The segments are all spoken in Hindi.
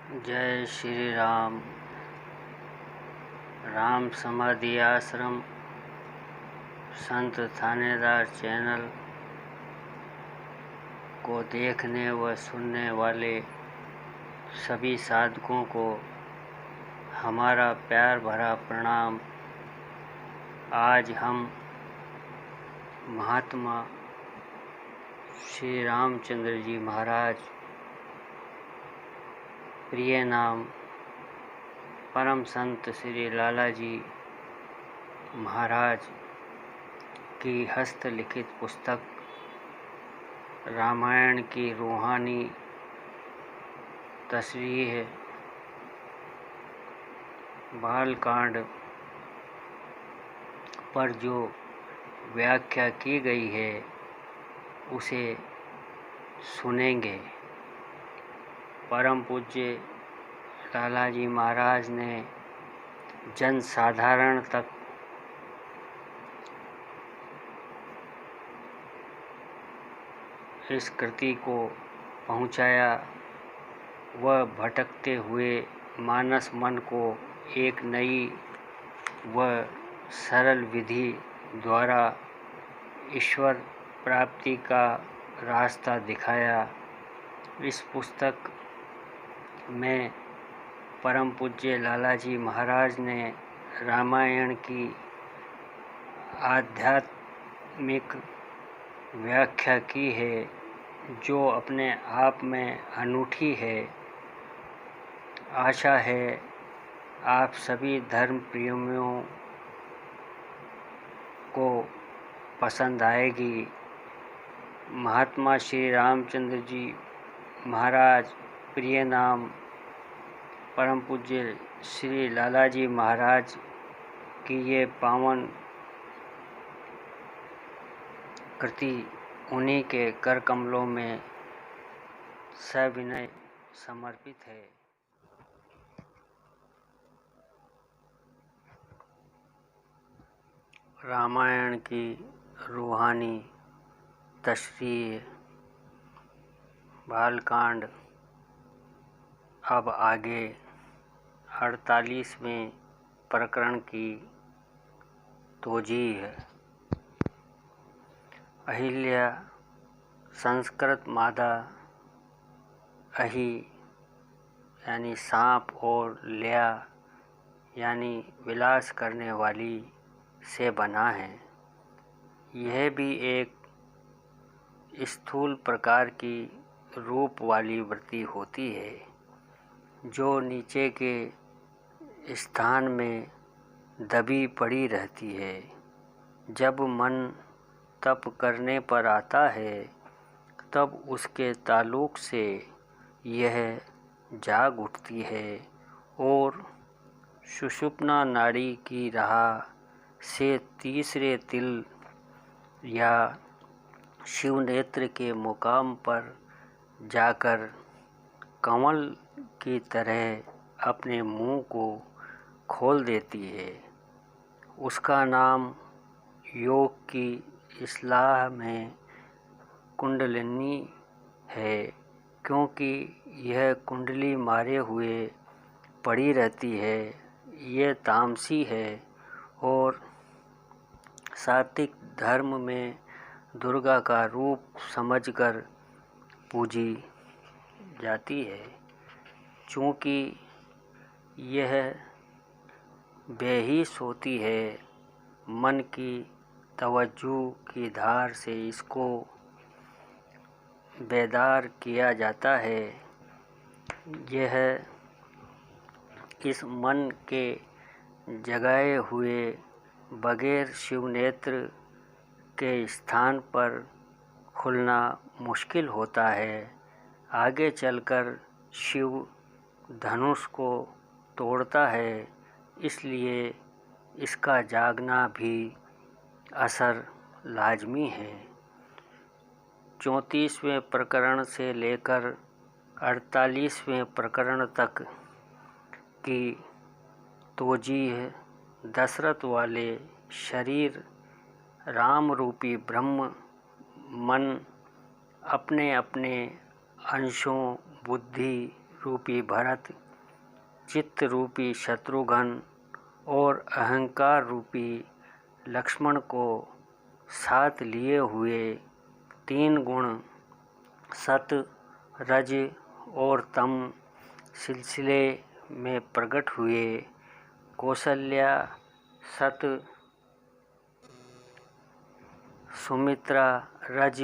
जय श्री राम। राम समाधि आश्रम संत थानेदार चैनल को देखने व सुनने वाले सभी साधकों को हमारा प्यार भरा प्रणाम। आज हम महात्मा श्री रामचंद्र जी महाराज प्रिय नाम परम संत श्री लाला जी महाराज की हस्तलिखित पुस्तक रामायण की रूहानी तशरीह बालकांड पर जो व्याख्या की गई है उसे सुनेंगे। परम पूज्य लाला जी महाराज ने जन साधारण तक इस कृति को पहुंचाया व भटकते हुए मानस मन को एक नई व सरल विधि द्वारा ईश्वर प्राप्ति का रास्ता दिखाया। इस पुस्तक में परम पूज्य लाला जी महाराज ने रामायण की आध्यात्मिक व्याख्या की है जो अपने आप में अनूठी है। आशा है आप सभी धर्म प्रेमियों को पसंद आएगी। महात्मा श्री रामचंद्र जी महाराज प्रिय नाम परम पूज्य श्री लाला जी महाराज की ये पावन कृति उन्हीं के कर कमलों में सविनय समर्पित है। रामायण की रूहानी तशरीह बालकांड अब आगे 48वें प्रकरण की तोजीह है। अहिल्या संस्कृत मादा अहि यानी सांप और ल्या यानी विलास करने वाली से बना है। यह भी एक स्थूल प्रकार की रूप वाली वृत्ति होती है जो नीचे के स्थान में दबी पड़ी रहती है। जब मन तप करने पर आता है तब उसके ताल्लुक से यह जाग उठती है और सुषुप्ना नाड़ी की राह से तीसरे तिल या शिव नेत्र के मुकाम पर जाकर कमल की तरह अपने मुंह को खोल देती है। उसका नाम योग की इस्लाह में कुंडलिनी है क्योंकि यह कुंडली मारे हुए पड़ी रहती है। यह तामसी है और सात्विक धर्म में दुर्गा का रूप समझकर पूजी जाती है। चूँकि यह बेहिस होती है, मन की तवज्जो की धार से इसको बेदार किया जाता है। यह इस मन के जगाए हुए बगैर शिव नेत्र के स्थान पर खुलना मुश्किल होता है। आगे चलकर शिव धनुष को तोड़ता है, इसलिए इसका जागना भी असर लाजमी है। 34वें प्रकरण से लेकर 48वें प्रकरण तक की तोजीह दशरथ वाले शरीर राम रूपी ब्रह्म मन अपने अपने अंशों बुद्धि रूपी भरत, चित्त रूपी शत्रुघ्न और अहंकार रूपी लक्ष्मण को साथ लिए हुए 3 गुण सत, रज और तम सिलसिले में प्रकट हुए। कौशल्या सत, सुमित्रा रज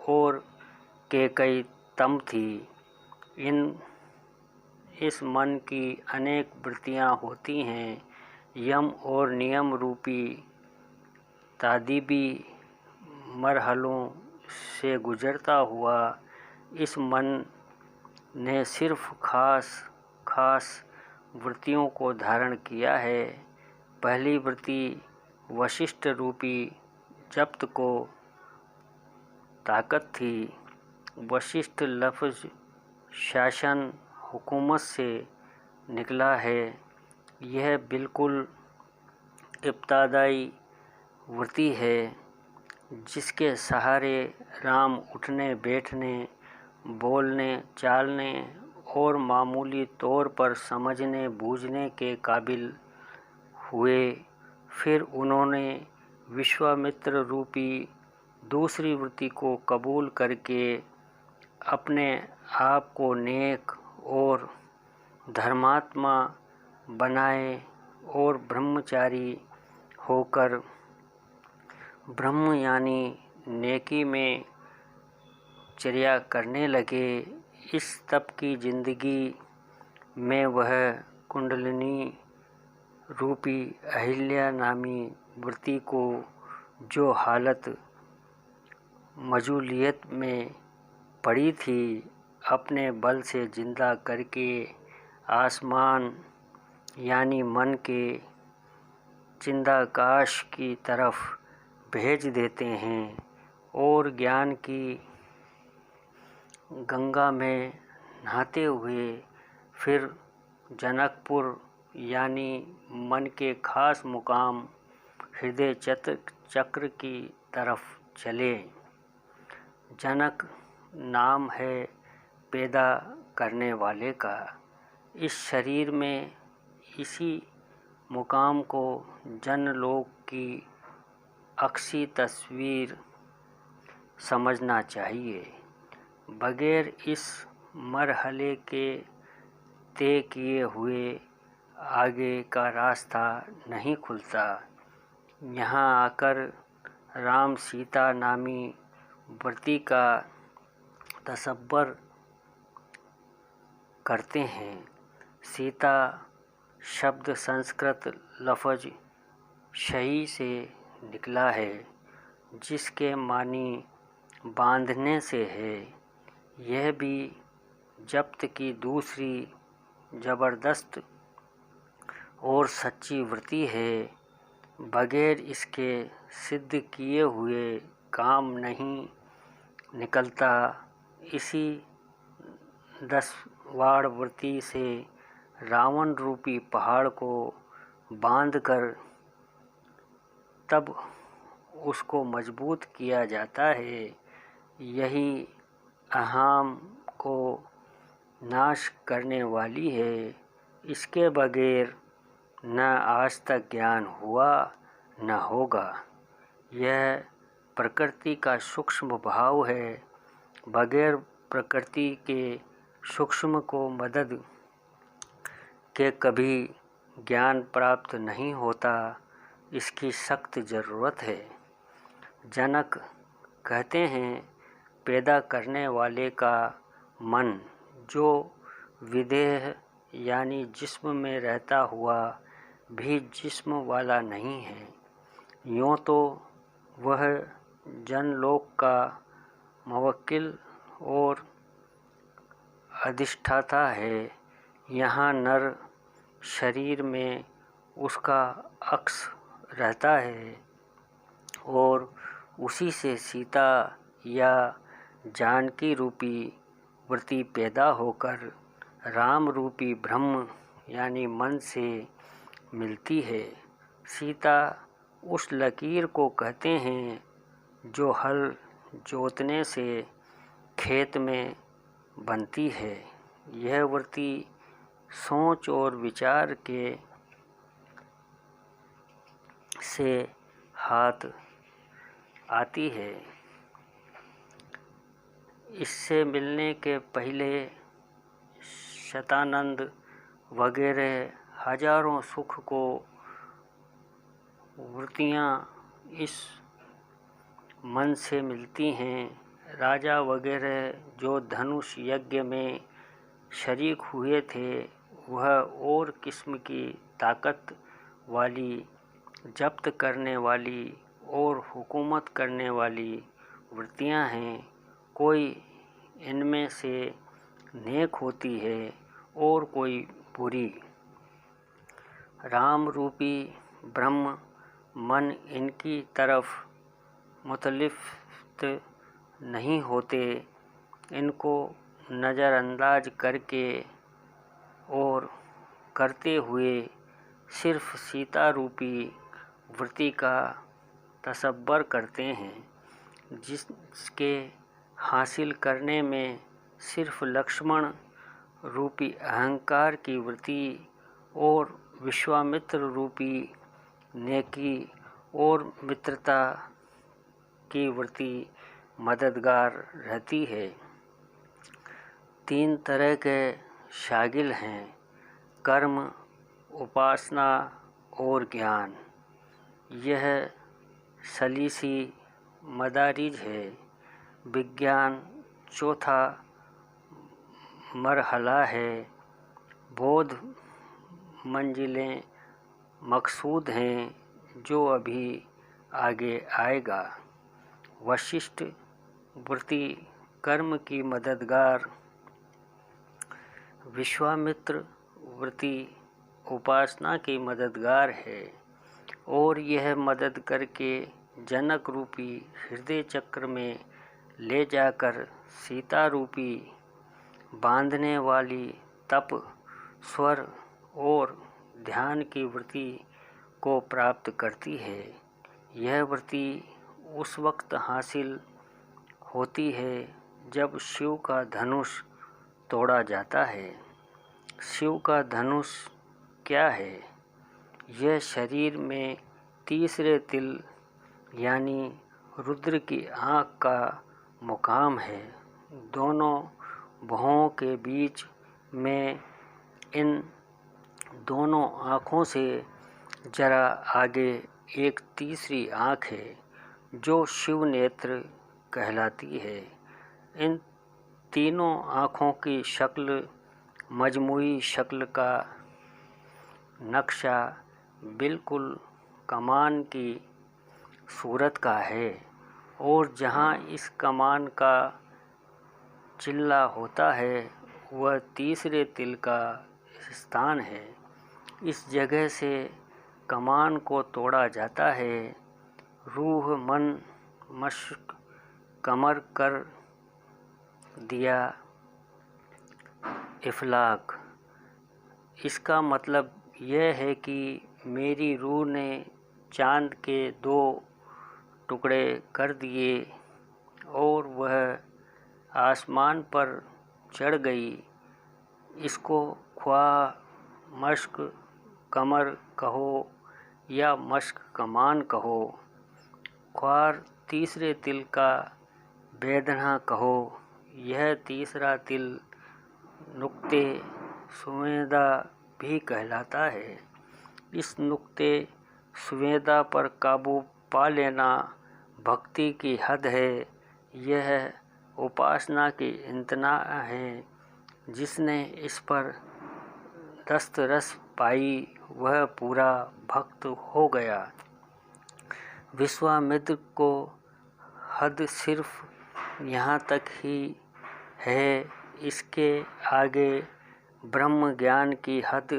और कैकेयी तम थी। इस मन की अनेक वृत्तियाँ होती हैं। यम और नियम रूपी तादीबी मरहलों से गुजरता हुआ इस मन ने सिर्फ खास वृत्तियों को धारण किया है। पहली वृत्ति वशिष्ठ रूपी जब्त को ताकत थी। वशिष्ठ लफ्ज़ शासन हुकूमत से निकला है। यह बिल्कुल इब्तदाई वृत्ति है जिसके सहारे राम उठने बैठने, बोलने चालने और मामूली तौर पर समझने बूझने के काबिल हुए। फिर उन्होंने विश्वामित्र रूपी दूसरी वृत्ति को कबूल करके अपने आप को नेक और धर्मात्मा बनाए और ब्रह्मचारी होकर ब्रह्म यानी नेकी में चर्या करने लगे। इस तप की जिंदगी में वह कुंडलिनी रूपी अहिल्या नामी वृत्ति को जो हालत मजूलियत में पड़ी थी, अपने बल से जिंदा करके आसमान यानी मन के चिदाकाश की तरफ भेज देते हैं और ज्ञान की गंगा में नहाते हुए फिर जनकपुर यानी मन के खास मुकाम हृदय चक्र की तरफ चले। जनक नाम है पैदा करने वाले का। इस शरीर में इसी मुकाम को जनलोक की अक्सी तस्वीर समझना चाहिए। बगैर इस मरहले के तय किए हुए आगे का रास्ता नहीं खुलता। यहाँ आकर राम सीता नामी वृत्ति का तसव्वुर करते हैं। सीता शब्द संस्कृत लफ्ज़ शही से निकला है जिसके मानी बांधने से है। यह भी जब्त की दूसरी ज़बरदस्त और सच्ची वृत्ति है। बगैर इसके सिद्ध किए हुए काम नहीं निकलता। इसी 10 वाड़ वृत्ति से रावण रूपी पहाड़ को बांधकर तब उसको मजबूत किया जाता है। यही अहम को नाश करने वाली है। इसके बगैर न आज तक ज्ञान हुआ न होगा। यह प्रकृति का सूक्ष्म भाव है। बगैर प्रकृति के सूक्ष्म को मदद के कभी ज्ञान प्राप्त नहीं होता। इसकी सख्त ज़रूरत है। जनक कहते हैं, पैदा करने वाले का मन जो विदेह यानी जिस्म में रहता हुआ भी जिस्म वाला नहीं है, यूँ तो वह जनलोक का मुवक्किल और अधिष्ठाता है। यहाँ नर शरीर में उसका अक्स रहता है और उसी से सीता या जानकी रूपी वृत्ति पैदा होकर राम रूपी ब्रह्म यानी मन से मिलती है। सीता उस लकीर को कहते हैं जो हल जोतने से खेत में बनती है। यह वृत्ति सोच और विचार के से हाथ आती है। इससे मिलने के पहले शतानंद वगैरह हजारों सुख को वृत्तियाँ इस मन से मिलती हैं। राजा वगैरह जो धनुष यज्ञ में शरीक हुए थे वह और किस्म की ताकत वाली, जब्त करने वाली और हुकूमत करने वाली वृत्तियाँ हैं। कोई इनमें से नेक होती है और कोई बुरी। राम रूपी ब्रह्म मन इनकी तरफ मुतलिफ्त नहीं होते। इनको नज़रअंदाज करके और करते हुए सिर्फ सीता रूपी वृत्ति का तसव्वुर करते हैं, जिसके हासिल करने में सिर्फ लक्ष्मण रूपी अहंकार की वृत्ति और विश्वामित्र रूपी नेकी और मित्रता की वृत्ति मददगार रहती है। 3 तरह के शागिल हैं: कर्म, उपासना और ज्ञान। यह सलीसी मदारिज है। विज्ञान चौथा मरहला है। बोध मंजिलें मकसूद हैं जो अभी आगे आएगा। वशिष्ठ वृत्ति कर्म की मददगार, विश्वामित्र वृत्ति उपासना की मददगार है और यह मदद करके जनक रूपी हृदय चक्र में ले जाकर सीता रूपी बांधने वाली तप, स्वर और ध्यान की वृत्ति को प्राप्त करती है। यह वृत्ति उस वक्त हासिल होती है जब शिव का धनुष तोड़ा जाता है। शिव का धनुष क्या है? यह शरीर में तीसरे तिल यानी रुद्र की आँख का मुकाम है। दोनों भुवों के बीच में इन दोनों आँखों से जरा आगे एक तीसरी आँख है जो शिव नेत्र कहलाती है। इन तीनों आँखों की शक्ल मजमूई शक्ल का नक्शा बिल्कुल कमान की सूरत का है और जहाँ इस कमान का चिल्ला होता है वह तीसरे तिल का स्थान है। इस जगह से कमान को तोड़ा जाता है। रूह, मन, मस्तिष्क, कमर कर दिया इफलाक। इसका मतलब यह है कि मेरी रूह ने चाँद के 2 टुकड़े कर दिए और वह आसमान पर चढ़ गई। इसको ख्वाह मश्क कमर कहो या मश्क कमान कहो, ख्वाह तीसरे तिल का वेदना कहो। यह तीसरा तिल नुक्ते सुवेदा भी कहलाता है। इस नुक्ते सुवेदा पर काबू पा लेना भक्ति की हद है। यह उपासना की इंतना है। जिसने इस पर दस्तरस पाई वह पूरा भक्त हो गया। विश्वामित्र को हद सिर्फ यहाँ तक ही है। इसके आगे ब्रह्म ज्ञान की हद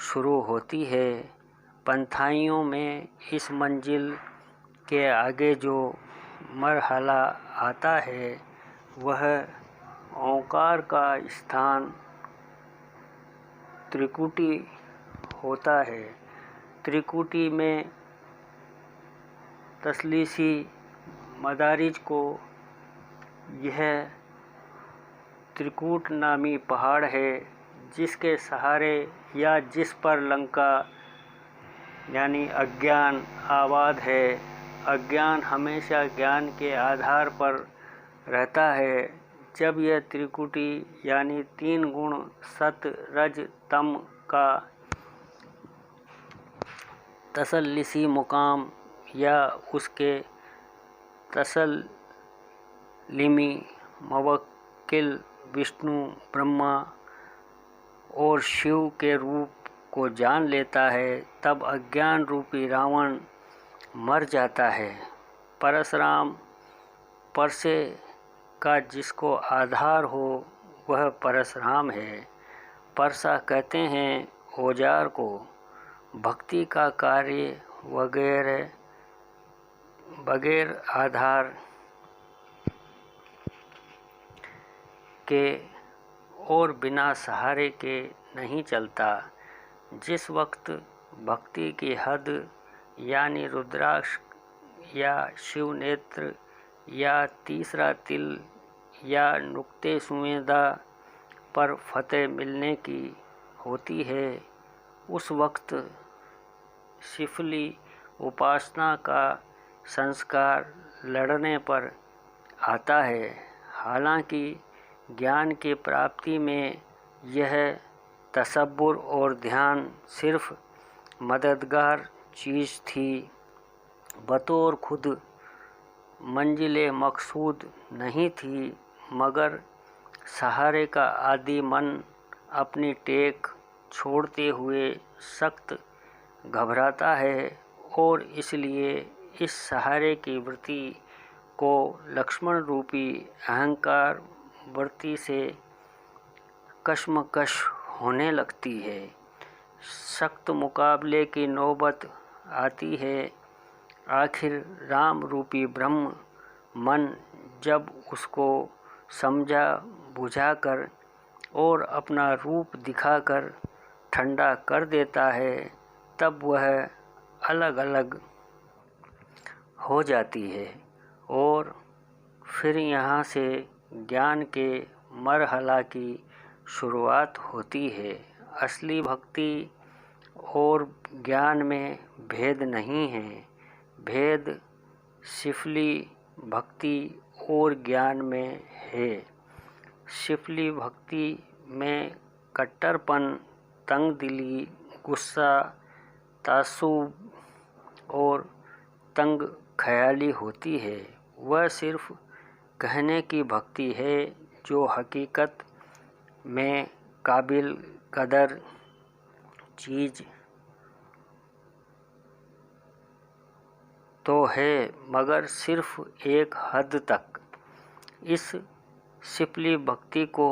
शुरू होती है। पंथाइयों में इस मंजिल के आगे जो मरहला आता है वह ओंकार का स्थान त्रिकुटी होता है। त्रिकुटी में तसलीसी मदारिज को यह त्रिकूट नामी पहाड़ है, जिसके सहारे या जिस पर लंका यानी अज्ञान आबाद है। अज्ञान हमेशा ज्ञान के आधार पर रहता है। जब यह त्रिकुटी यानी 3 गुण सत रज तम का तसल्लिसी मुकाम या उसके तसल्लिमी मवक्किल विष्णु, ब्रह्मा और शिव के रूप को जान लेता है, तब अज्ञान रूपी रावण मर जाता है। परशुराम परसे का जिसको आधार हो वह परशुराम है। परसा कहते हैं औजार को। भक्ति का कार्य बगैर आधार के और बिना सहारे के नहीं चलता। जिस वक्त भक्ति की हद यानी रुद्राक्ष या शिव नेत्र या तीसरा तिल या नुक्ते सुमेधा पर फतेह मिलने की होती है, उस वक्त शिफली उपासना का संस्कार लड़ने पर आता है। हालांकि ज्ञान की प्राप्ति में यह तसब्बुर और ध्यान सिर्फ मददगार चीज़ थी, बतौर खुद मंजिले मकसूद नहीं थी। मगर सहारे का आदि मन अपनी टेक छोड़ते हुए सख्त घबराता है और इसलिए इस सहारे की वृत्ति को लक्ष्मण रूपी अहंकार वृत्ति से कशमकश होने लगती है। सख्त मुकाबले की नौबत आती है। आखिर राम रूपी ब्रह्म मन जब उसको समझा बुझाकर और अपना रूप दिखाकर ठंडा कर देता है, तब वह अलग अलग हो जाती है और फिर यहाँ से ज्ञान के मरहला की शुरुआत होती है। असली भक्ति और ज्ञान में भेद नहीं है, भेद शिफली भक्ति और ज्ञान में है। शिफली भक्ति में कट्टरपन, तंगदिली, गुस्सा, तासुब और तंग ख्याली होती है। वह सिर्फ कहने की भक्ति है जो हकीकत में काबिल कदर चीज़ तो है, मगर सिर्फ एक हद तक। इस शिफली भक्ति को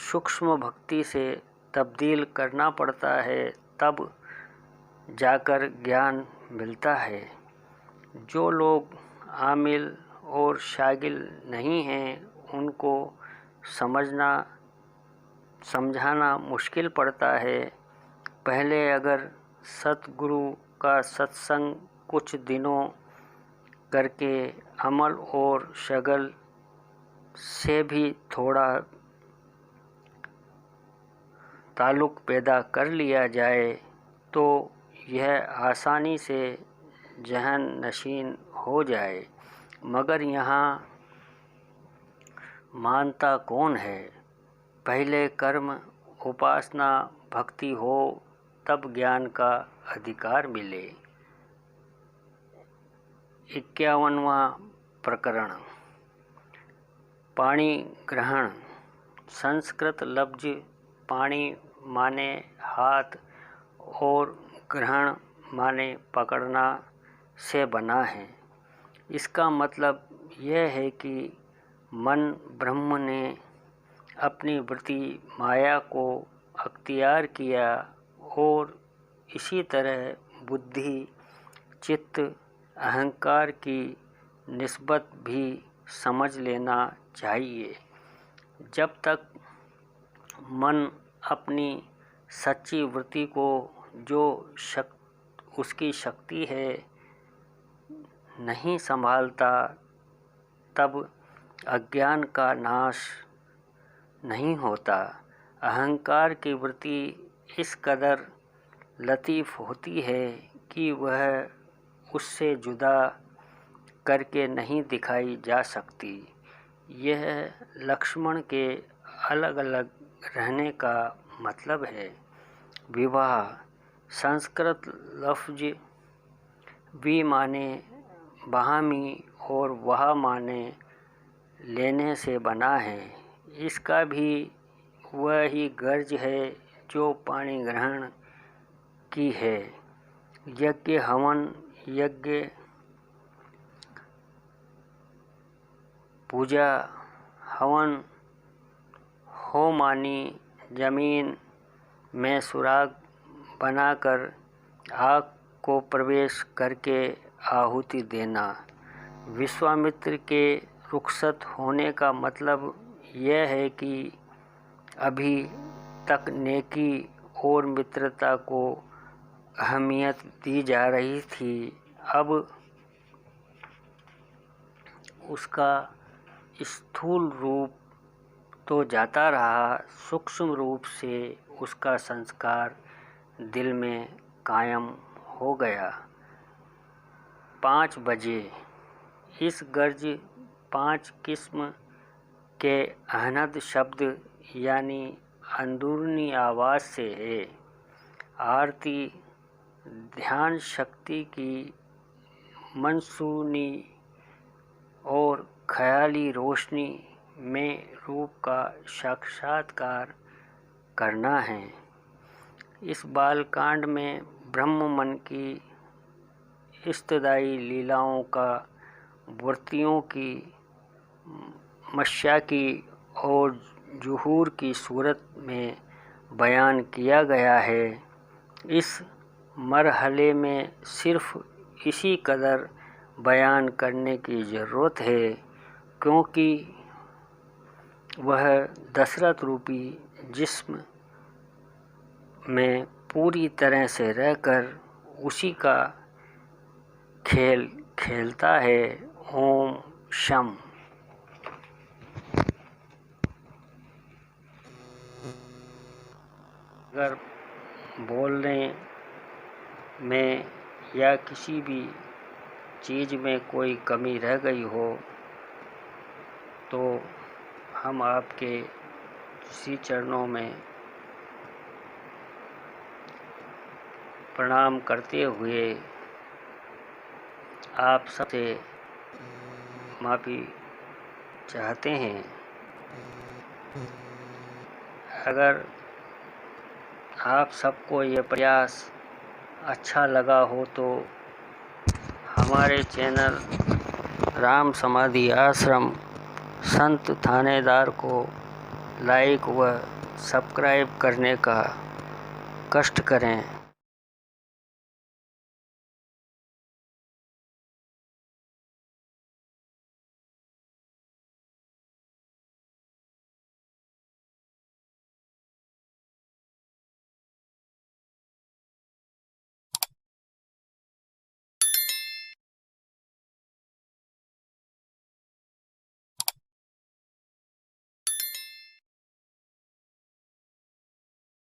सूक्ष्म भक्ति से तब्दील करना पड़ता है, तब जाकर ज्ञान मिलता है। जो लोग आमिल और शागिल नहीं हैं, उनको समझाना मुश्किल पड़ता है। पहले अगर सतगुरु का सत्संग कुछ दिनों करके अमल और शगल से भी थोड़ा ताल्लुक़ पैदा कर लिया जाए, तो यह आसानी से जहन नशीन हो जाए। मगर यहाँ मानता कौन है? पहले कर्म, उपासना, भक्ति हो, तब ज्ञान का अधिकार मिले। 51वां प्रकरण। पाणी ग्रहण। संस्कृत लफ्ज पाणी माने हाथ और ग्रहण माने पकड़ना से बना है। इसका मतलब यह है कि मन ब्रह्म ने अपनी वृत्ति माया को अख्तियार किया और इसी तरह बुद्धि, चित्त, अहंकार की निस्बत भी समझ लेना चाहिए। जब तक मन अपनी सच्ची वृत्ति को, जो उसकी शक्ति है, नहीं संभालता, तब अज्ञान का नाश नहीं होता। अहंकार की वृत्ति इस कदर लतीफ़ होती है कि वह उससे जुदा करके नहीं दिखाई जा सकती। यह लक्ष्मण के अलग अलग रहने का मतलब है। विवाह संस्कृत लफ्ज़ भी माने बहामी और वह माने लेने से बना है। इसका भी वह ही गर्ज है जो पाणी ग्रहण की है। यज्ञ हवन, यज्ञ पूजा, हवन हो मानी जमीन में सुराग बनाकर आग को प्रवेश करके आहुति देना। विश्वामित्र के रुखसत होने का मतलब यह है कि अभी तक नेकी और मित्रता को अहमियत दी जा रही थी, अब उसका स्थूल रूप तो जाता रहा, सूक्ष्म रूप से उसका संस्कार दिल में कायम हो गया। 5 बजे। इस गर्ज 5 किस्म के अहनद शब्द यानी अंदरूनी आवाज़ से है। आरती ध्यान शक्ति की मनसूनी और ख्याली रोशनी में रूप का साक्षात्कार करना है। इस बालकांड में ब्रह्म मन की इस्तदाई लीलाओं का वृत्तियों की, मस्या की और जुहूर की सूरत में बयान किया गया है। इस मरहले में सिर्फ इसी कदर बयान करने की ज़रूरत है क्योंकि वह दशरथ रूपी जिस्म में पूरी तरह से रहकर उसी का खेल खेलता है। ओम शम। अगर बोलने में या किसी भी चीज़ में कोई कमी रह गई हो तो हम आपके श्री चरणों में प्रणाम करते हुए आप सबसे माफ़ी चाहते हैं। अगर आप सबको ये प्रयास अच्छा लगा हो तो हमारे चैनल राम समाधि आश्रम संत थानेदार को लाइक व सब्सक्राइब करने का कष्ट करें।